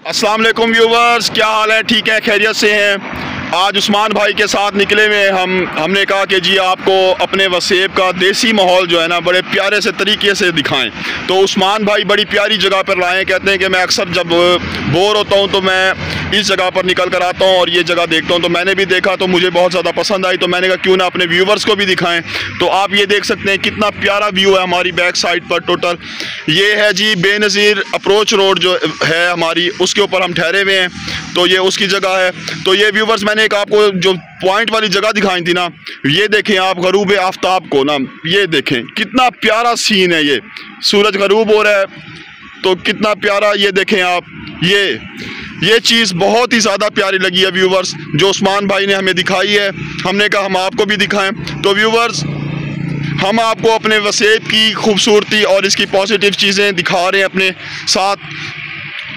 अस्सलाम वालेकुम व्यूवर्स, क्या हाल है? ठीक है, खैरियत से हैं? आज उस्मान भाई के साथ निकले हुए हमने कहा कि जी आपको अपने वसेब का देसी माहौल जो है ना बड़े प्यारे से तरीके से दिखाएं। तो उस्मान भाई बड़ी प्यारी जगह पर लाए। कहते हैं कि मैं अक्सर जब बोर होता हूं तो मैं इस जगह पर निकल कर आता हूं और ये जगह देखता हूं। तो मैंने भी देखा तो मुझे बहुत ज़्यादा पसंद आई, तो मैंने कहा क्यों ना अपने व्यूवर्स को भी दिखाएँ। तो आप ये देख सकते हैं कितना प्यारा व्यू है हमारी बैक साइड पर। टोटल ये है जी बेनज़ीर अप्रोच रोड जो है हमारी, उसके ऊपर हम ठहरे हुए हैं। तो ये उसकी जगह है। तो ये व्यूवर्स मैंने एक आपको जो पॉइंट वाली जगह दिखाई थी ना, ये देखें आप गरूब आफ्ताब को ना, ये देखें कितना प्यारा सीन है। ये सूरज गरूब हो रहा है तो कितना प्यारा, ये देखें आप, ये चीज़ बहुत ही ज़्यादा प्यारी लगी है व्यूवर्स, जो उस्मान भाई ने हमें दिखाई है। हमने कहा हम आपको भी दिखाएं। तो व्यूवर्स हम आपको अपने वसेब की खूबसूरती और इसकी पॉजिटिव चीज़ें दिखा रहे हैं अपने साथ,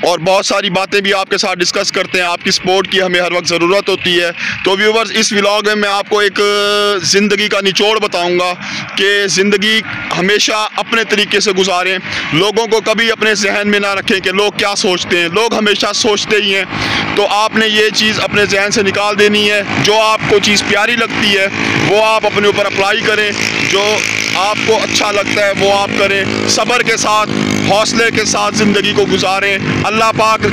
और बहुत सारी बातें भी आपके साथ डिस्कस करते हैं। आपकी सपोर्ट की हमें हर वक्त ज़रूरत होती है। तो व्यूवर्स इस व्लॉग में मैं आपको एक ज़िंदगी का निचोड़ बताऊंगा कि ज़िंदगी हमेशा अपने तरीके से गुजारें। लोगों को कभी अपने जहन में ना रखें कि लोग क्या सोचते हैं। लोग हमेशा सोचते ही हैं। तो आपने ये चीज़ अपने जहन से निकाल देनी है। जो आपको चीज़ प्यारी लगती है वो आप अपने ऊपर अप्लाई करें, जो आपको अच्छा लगता है वो आप करें। सब्र के साथ, हौसले के साथ ज़िंदगी को गुजारें। अल्लाह पाक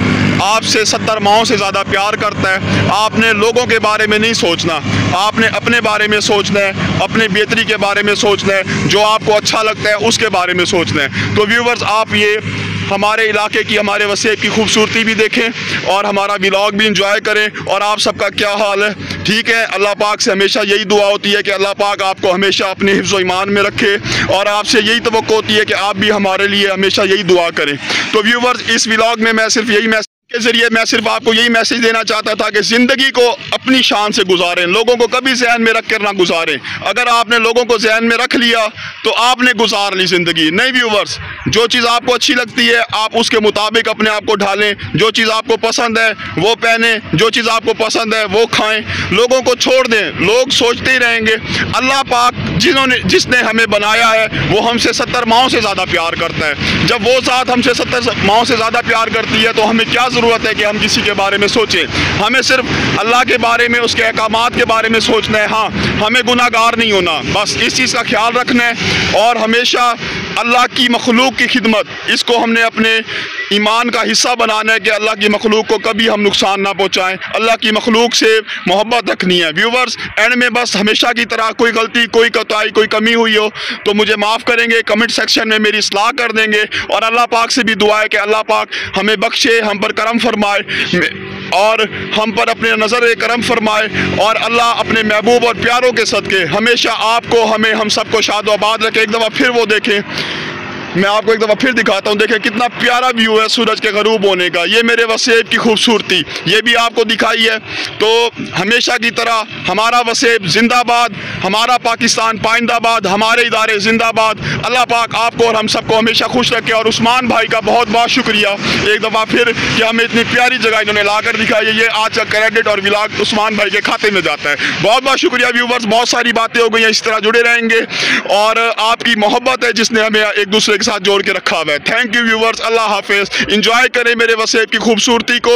आपसे 70 माओं से ज़्यादा प्यार करता है। आपने लोगों के बारे में नहीं सोचना, आपने अपने बारे में सोचना है, अपने बेहतरी के बारे में सोचना है, जो आपको अच्छा लगता है उसके बारे में सोचना है। तो व्यूवर्स आप ये हमारे इलाके की, हमारे वसेब की खूबसूरती भी देखें और हमारा व्लॉग भी इंजॉय करें। और आप सबका क्या हाल है? ठीक है। अल्लाह पाक से हमेशा यही दुआ होती है कि अल्लाह पाक आपको हमेशा अपने हिफ्ज़ व ईमान में रखे, और आपसे यही तवक्को होती है कि आप भी हमारे लिए हमेशा यही दुआ करें। तो व्यूवर्स इस व्लॉग में मैं सिर्फ यही के ज़रिए मैं सिर्फ आपको यही मैसेज देना चाहता था कि ज़िंदगी को अपनी शान से गुजारें। लोगों को कभी जहन में रख कर ना गुजारें। अगर आपने लोगों को जहन में रख लिया तो आपने गुजार ली ज़िंदगी। नहीं व्यूवर्स, जो चीज़ आपको अच्छी लगती है आप उसके मुताबिक अपने आप को ढालें। जो चीज़ आपको पसंद है वो पहने, जो चीज़ आपको पसंद है वो खाएँ। लोगों को छोड़ दें, लोग सोचते ही रहेंगे। अल्लाह पाक जिसने हमें बनाया है वो हमसे 70 माओं से ज़्यादा प्यार करता है। जब वो ज़ात हमसे 70 माओं से ज़्यादा प्यार करती है तो हमें क्या ज़रूरत है कि हम किसी के बारे में सोचें। हमें सिर्फ अल्लाह के बारे में, उसके अहकामात के बारे में सोचना है। हाँ, हमें गुनाहगार नहीं होना, बस इस चीज़ का ख्याल रखना है। और हमेशा अल्लाह की मखलूक की खिदमत, इसको हमने अपने ईमान का हिस्सा बनाना है कि अल्लाह की मखलूक को कभी हम नुकसान ना पहुँचाएँ। अल्लाह की मखलूक से मोहब्बत रखनी है। व्यूवर्स एंड में बस हमेशा की तरह कोई गलती, कोई कोताही, कोई कमी हुई हो तो मुझे माफ़ करेंगे, कमेंट सेक्शन में मेरी इस्लाह कर देंगे। और अल्लाह पाक से भी दुआ है कि अल्लाह पाक हमें बख्शे, हम पर करम फरमाए और हम पर अपने नज़र करम फरमाए। और अल्लाह अपने महबूब और प्यारों के सदके हमेशा आपको, हमें, हम सबको शाद आबाद रखे। एक दफ़ा फिर वो देखें, मैं आपको एक दफ़ा फिर दिखाता हूँ। देखें कितना प्यारा व्यू है सूरज के गरूब होने का। ये मेरे वसेब की खूबसूरती, ये भी आपको दिखाई है। तो हमेशा की तरह हमारा वसेब जिंदाबाद, हमारा पाकिस्तान पाइंदाबाद, हमारे इदारे जिंदाबाद। अल्लाह पाक आपको और हम सबको हमेशा खुश रखे। और उस्मान भाई का बहुत बहुत शुक्रिया एक दफ़ा फिर कि हमें इतनी प्यारी जगह इन्होंने ला कर दिखाई है। ये आज का क्रेडिट और व्लॉग उस्मान भाई के खाते में जाता है। बहुत बहुत शुक्रिया व्यूवर्स। बहुत सारी बातें हो गई हैं, इस तरह जुड़े रहेंगे। और आपकी मोहब्बत है जिसने हमें एक दूसरे के साथ जोड़ के रखा हुआ है। Thank you viewers. Allah Hafiz. Enjoy करें मेरे वसेब की खूबसूरती को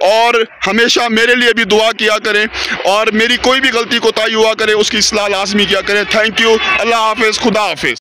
और हमेशा मेरे लिए भी दुआ किया करें, और मेरी कोई भी गलती कोताही हुआ करे उसकी इस्लाह लाजमी किया करें। Thank you. अल्लाह हाफिज। खुदा हाफिज।